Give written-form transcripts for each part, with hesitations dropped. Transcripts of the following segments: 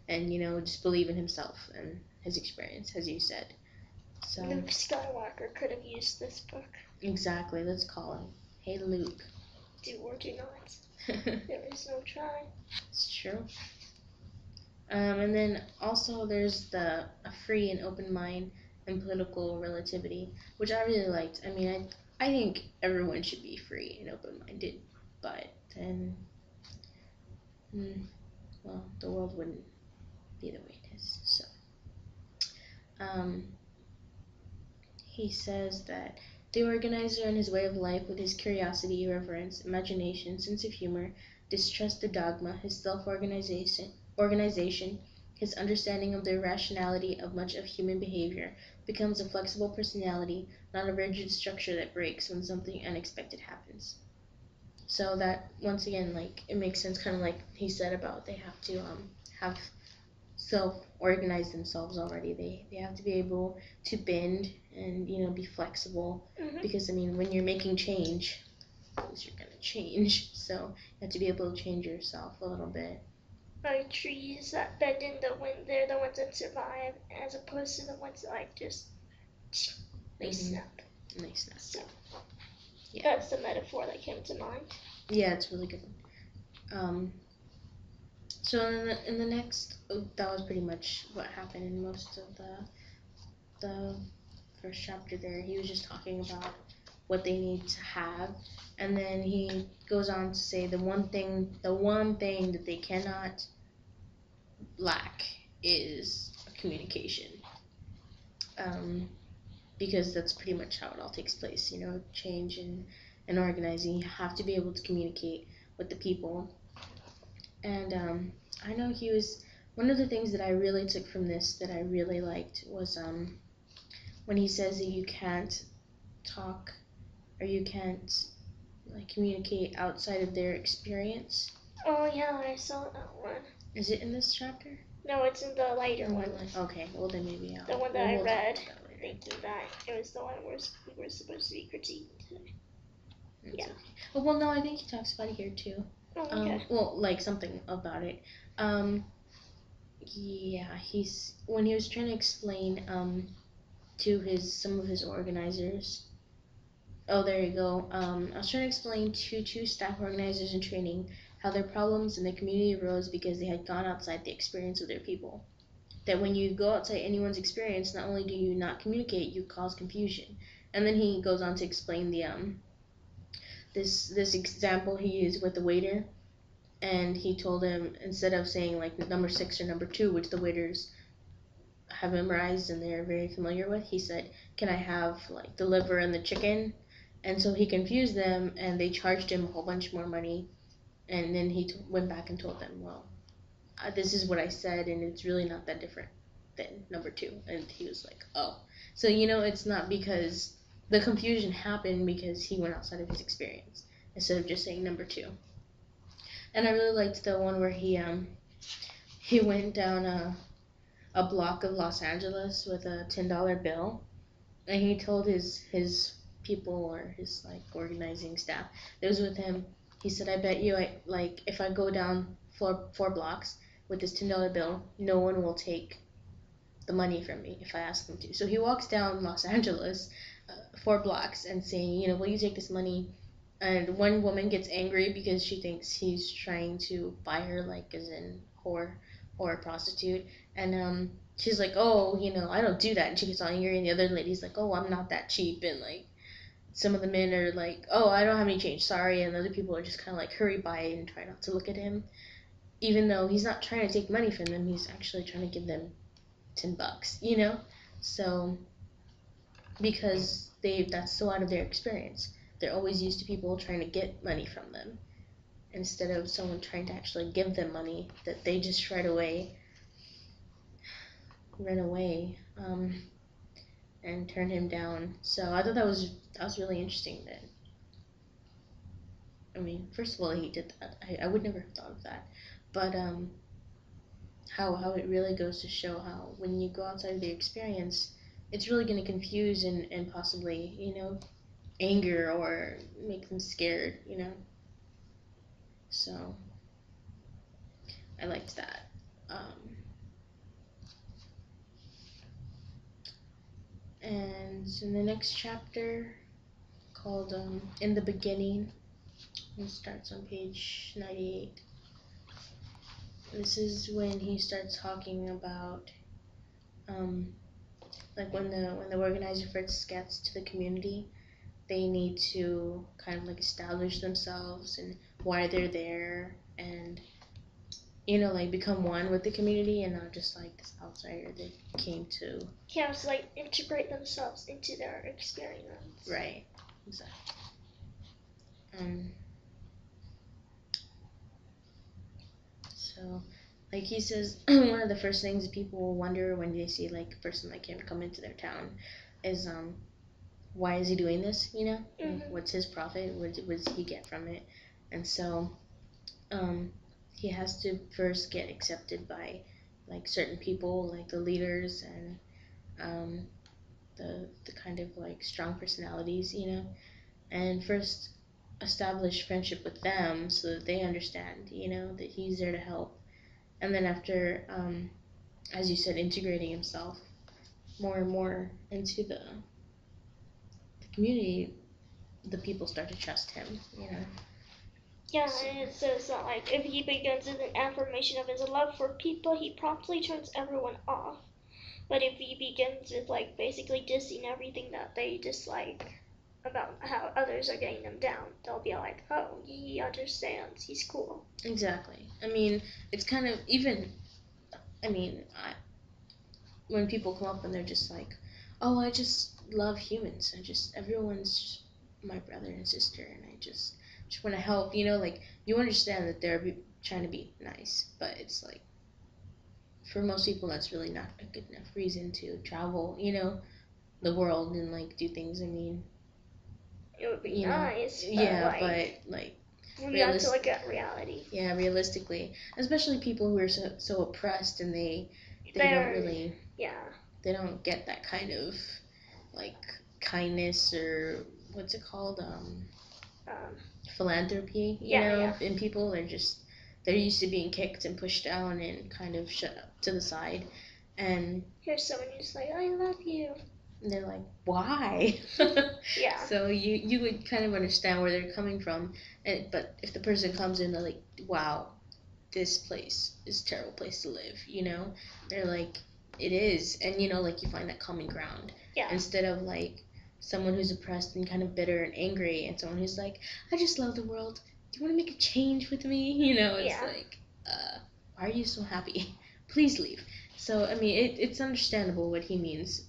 and just believe in himself and his experience, as you said. So Luke Skywalker could have used this book. Exactly. Let's call him. Hey, Luke. Do or do not. There is no try. It's true. And then also there's a free and open mind and political relativity, which I really liked. I mean, I think everyone should be free and open-minded, but then, well, the world wouldn't be the way it is. So, he says that the organizer and his way of life, with his curiosity, irreverence, imagination, sense of humor, distrust of dogma, his self-organization, his understanding of the irrationality of much of human behavior, becomes a flexible personality, not a rigid structure that breaks when something unexpected happens. So that, once again, like, it makes sense, kind of like he said about they have to have self-organize themselves already. They have to be able to bend and be flexible, because I mean, when you're making change, you're gonna change. So you have to be able to change yourself a little bit. Like trees that bend in the wind, they're the ones that survive, as opposed to the ones that like just they snap. And they snap. So yeah, that's the metaphor that came to mind. Yeah, it's really good. So in the next, that was pretty much what happened in most of the first chapter. There, he was just talking about what they need to have, and then he goes on to say the one thing that they cannot lack is communication, because that's pretty much how it all takes place. Change and organizing, you have to be able to communicate with the people. And I know he was, one of the things that I really took from this that I really liked was when he says that you can't talk, or you can't like communicate outside of their experience. Oh yeah, I saw that one. Is it in this chapter? No, it's in the later one. Okay, well then maybe the one that I read, thinking that it was the one we were supposed to be critiquing today. Yeah. Okay. Well, no, I think he talks about it here too. Oh, okay. Well, like something about it. Yeah, when he was trying to explain to some of his organizers. Oh, there you go. I was trying to explain to two staff organizers in training how their problems in the community arose because they had gone outside the experience of their people. That when you go outside anyone's experience, not only do you not communicate, you cause confusion. And then he goes on to explain the this example he used with the waiter, and he told him, instead of saying like number 6 or number 2, which the waiters have memorized and they're very familiar with, he said, "Can I have like the liver and the chicken?" And so he confused them, and they charged him a whole bunch more money. And then he went back and told them, "Well, this is what I said, and it's really not that different than number 2." And he was like, "Oh." So it's not because the confusion happened because he went outside of his experience instead of just saying number 2. And I really liked the one where he went down a block of Los Angeles with a $10 bill, and he told his people, or his like organizing staff that was with him. He said, "I bet you, if I go down four blocks with this $10 bill, no one will take the money from me if I ask them to." So he walks down Los Angeles 4 blocks and saying, "Will you take this money?" And one woman gets angry because she thinks he's trying to buy her, like as in whore or a prostitute. And she's like, "Oh, I don't do that." And she gets all angry, and the other lady's like, "Oh, I'm not that cheap." And like some of the men are like, "Oh, I don't have any change, sorry." And other people are just kind of like hurry by and try not to look at him, even though he's not trying to take money from them. He's actually trying to give them $10, So because that's so out of their experience. They're always used to people trying to get money from them instead of someone trying to actually give them money, that they just run away and turn him down. So I thought that was really interesting. That, I mean, first of all, he did that. I would never have thought of that. But how it really goes to show how when you go outside of the experience, it's really going to confuse and possibly, anger or make them scared, So I liked that. So in the next chapter, called In the Beginning, it starts on page 98. This is when he starts talking about like when the organizer first gets to the community, they need to kind of like establish themselves and why they're there, and like become one with the community and not just like this outsider that came to. Yeah, it's like integrate themselves into their experience. Right. Exactly. So, like he says, one of the first things people will wonder when they see like a person like him come into their town is why is he doing this? Mm-hmm. What's his profit? What does he get from it? And so, he has to first get accepted by like certain people, like the leaders and the kind of like strong personalities, and first establish friendship with them so that they understand, that he's there to help. And then after, as you said, integrating himself more and more into the community, the people start to trust him, Yeah, and it says that like if he begins with an affirmation of his love for people, he promptly turns everyone off. But if he begins with like basically dissing everything that they dislike about how others are getting them down, they'll be like, oh, he understands, he's cool. Exactly. I mean, it's kind of even. I mean, when people come up and they're just like, oh, I just love humans. Everyone's just my brother and sister, and I just want to help. Like you understand that they're trying to be nice, but it's like for most people that's really not a good enough reason to travel. The world and like do things. I mean, it would be nice. But yeah, like, but like. We have to look at reality. Yeah, realistically, especially people who are so oppressed and they don't really. Yeah. They don't get that kind of like kindness or what's it called philanthropy. Yeah. In people they're used to being kicked and pushed down and kind of shut up to the side, and here's someone who's like, I love you. And they're like, why? Yeah. So you would kind of understand where they're coming from, but if the person comes in, they're like, wow, this place is a terrible place to live, They're like, it is, and like you find that common ground. Yeah. Instead of like someone who's oppressed and kind of bitter and angry, and someone who's like, I just love the world. Do you want to make a change with me? It's like, why are you so happy? Please leave. So I mean, it's understandable what he means.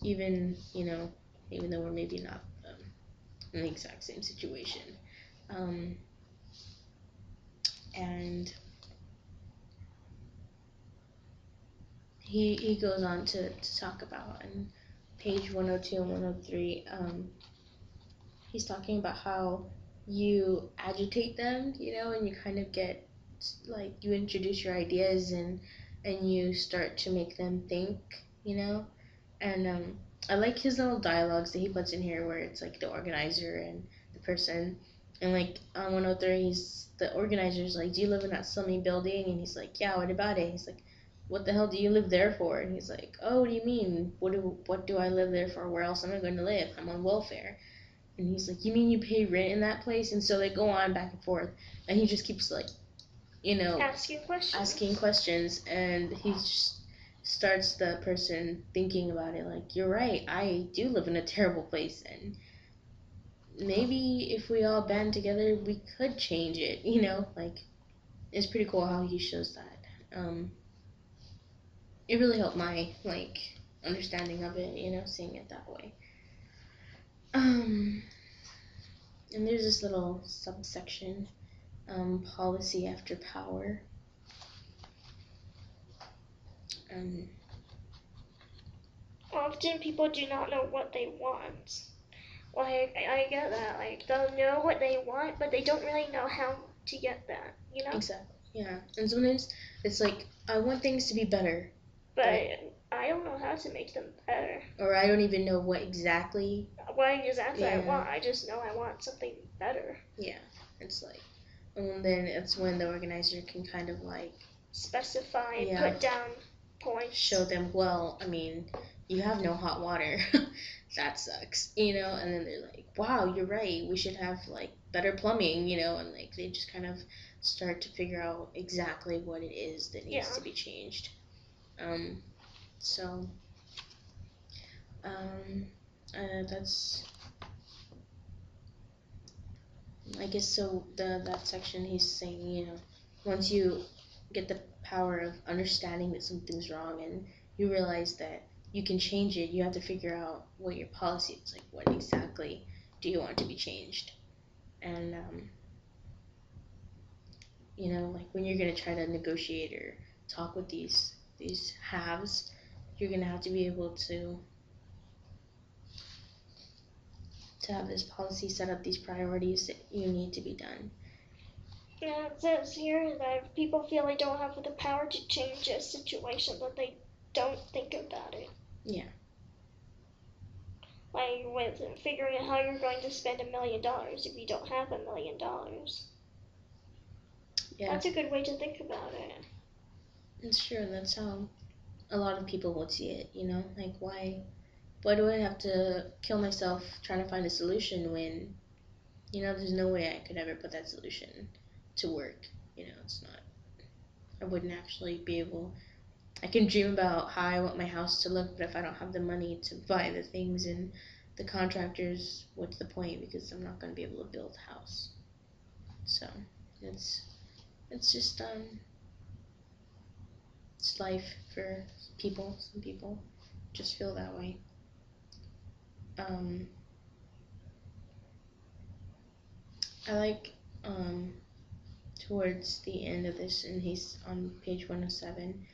Even though we're maybe not in the exact same situation, and he goes on to talk about on page 102 and 103. He's talking about how you agitate them, and you kind of get like you introduce your ideas and you start to make them think, and I like his little dialogues that he puts in here where it's like the organizer and the person, and like on 103 the organizer's like, do you live in that slummy building? And he's like, yeah, what about it? He's like, what the hell do you live there for? And he's like, oh, what do you mean? What do I live there for? Where else am I going to live? I'm on welfare. And he's like, you mean you pay rent in that place? And so they go on back and forth, and he just keeps like, asking questions, and he just starts the person thinking about it like, you're right, I do live in a terrible place, and maybe if we all band together we could change it, like it's pretty cool how he shows that. It really helped my like understanding of it, seeing it that way. And there's this little subsection, policy after power. Often people do not know what they want. Like, I get that. Like, they'll know what they want, but they don't really know how to get that, Exactly, yeah. And sometimes it's like, I want things to be better. But I don't know how to make them better. Or I don't even know what exactly I want. I just know I want something better. Yeah, it's like, and then it's when the organizer can kind of like specify and put down points. show them, well, I mean, you have no hot water. That sucks, you know, and then they're like, wow, you're right, we should have like better plumbing, you know, and like they just kind of start to figure out exactly what it is that needs to be changed. So that's, I guess, so that section he's saying, you know, once you get the power of understanding that something's wrong and you realize that you can change it, you have to figure out what your policy is, like what exactly do you want to be changed. And you know, like when you're gonna try to negotiate or talk with these halves, you're gonna have to be able to have this policy set up, these priorities that you need to be done. Yeah, it says here that if people feel they don't have the power to change a situation, that they don't think about it. Yeah. Like with figuring out how you're going to spend $1 million if you don't have $1 million. Yeah. That's a good way to think about it. It's true, and that's how a lot of people would see it, you know? Like, why do I have to kill myself trying to find a solution when, you know, there's no way I could ever put that solution to work? You know, it's not, I wouldn't actually be able, I can dream about how I want my house to look, but if I don't have the money to buy the things and the contractors, what's the point? Because I'm not going to be able to build a house. So, it's just, it's life for people. Some people just feel that way. I like towards the end of this, and he's on page 107,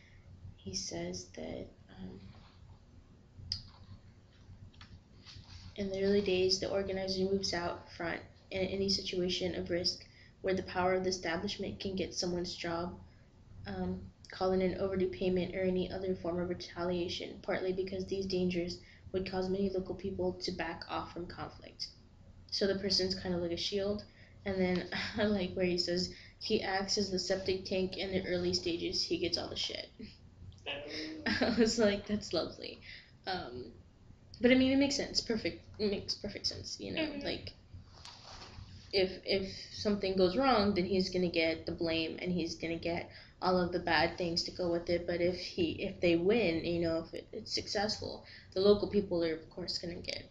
he says that in the early days, the organizer moves out front in any situation of risk where the power of the establishment can get someone's job, calling an overdue payment or any other form of retaliation, partly because these dangers would cause many local people to back off from conflict. So the person's kind of like a shield. And then I like where he says he acts as the septic tank in the early stages. He gets all the shit. I was like, that's lovely. But I mean, it makes sense. It makes perfect sense. You know, like if something goes wrong, then he's gonna get the blame and he's gonna get all of the bad things to go with it. But if they win, you know, if it's successful, the local people are of course gonna get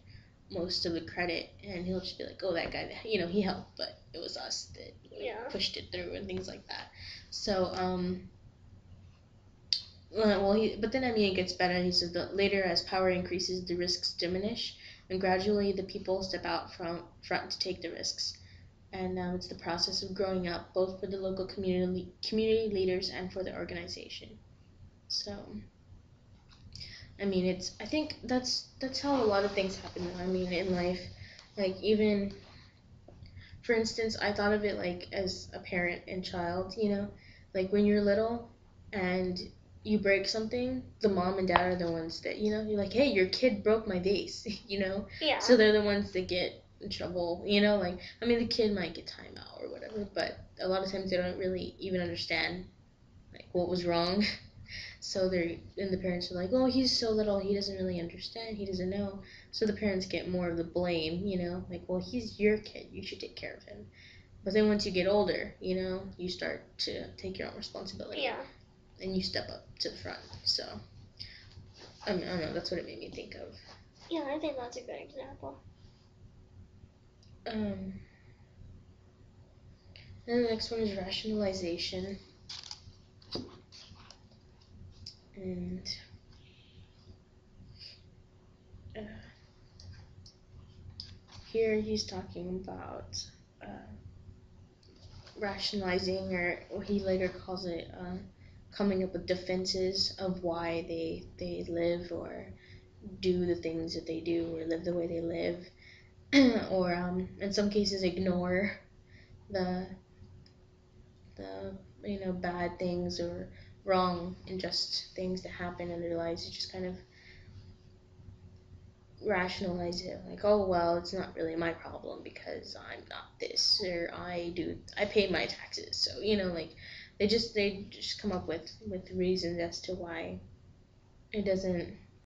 most of the credit, and he'll just be like, oh, that guy, you know, he helped, but it was us that pushed it through and things like that. So but then I mean it gets better. He says that later, as power increases, the risks diminish, and gradually the people step out front to take the risks. And it's the process of growing up, both for the local community leaders and for the organization. So I mean, I think that's how a lot of things happen. I mean, in life, like even, for instance, I thought of it like as a parent and child. You know, like when you're little and you break something, the mom and dad are the ones that, you know, you're like, hey, your kid broke my vase. You know. Yeah. So they're the ones that get in trouble. You know, like I mean, the kid might get time out or whatever, but a lot of times they don't really even understand like what was wrong. So and the parents are like, oh, he's so little, he doesn't really understand, he doesn't know. So the parents get more of the blame, you know, like, well, he's your kid, you should take care of him. But then once you get older, you know, you start to take your own responsibility. Yeah. And you step up to the front. So, I mean, I don't know, that's what it made me think of. Yeah, I think that's a good example. Then the next one is rationalization. And here he's talking about rationalizing, or what he later calls it, coming up with defenses of why they live or do the things that they do or live the way they live, or in some cases ignore the you know, bad things or wrong, unjust things that happen in their lives. You just kind of rationalize it, like, oh well, it's not really my problem because I'm not this, or I pay my taxes. So, you know, like they just come up with reasons as to why it doesn't